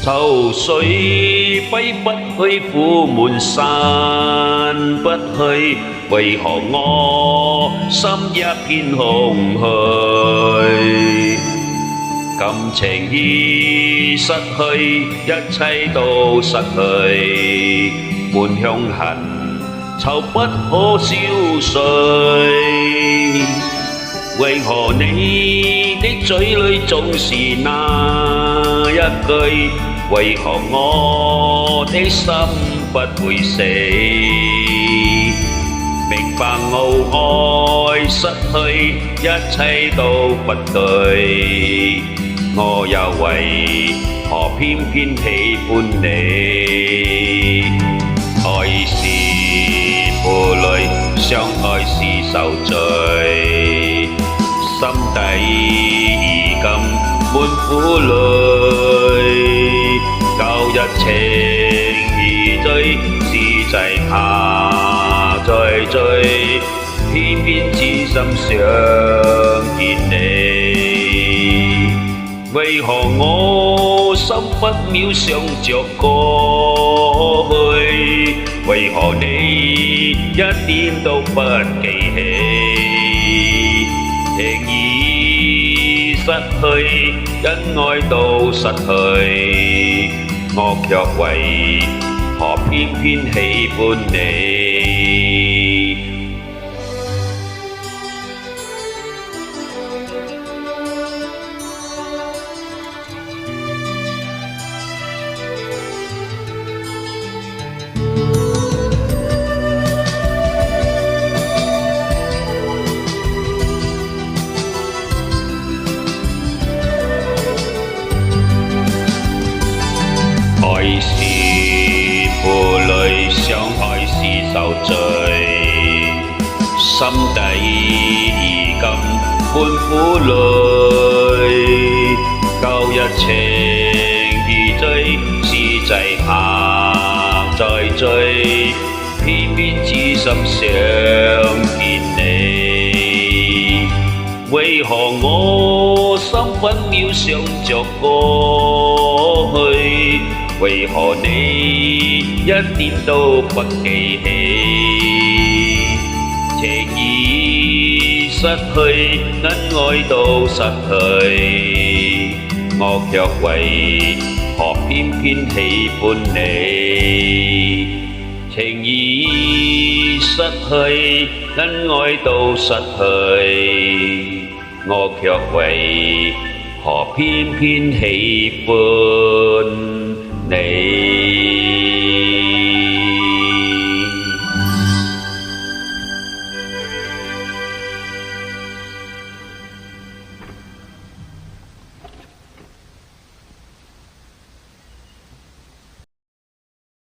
愁緒揮不去，苦悶散不去，為何我心一片空虛？感情已失去，一切都失去，滿腔恨愁不可消逝。為何你的嘴裏總是那一句？為何我的心不會死？明白傲愛失去，一切都不對，我又為何偏偏喜歡你？愛是負累，相愛是受罪，心底已今滿苦淚。舊日情已醉，是際下再追，偏偏痴心想見你。為何我心分秒想着過去？為何你一點都不記起？情已失去，恩愛都失去，我卻為何偏偏喜歡你？愛是負累，相愛是受罪，心底已今滿苦淚。舊日情已醉，是際下再追，偏偏痴心想見你。為何我心分秒想着過去？為何你一點都不記起？情已失去，恩愛都失去，我卻為何偏偏喜歡你？情已失去，恩愛都失去，我卻為何偏偏喜歡你？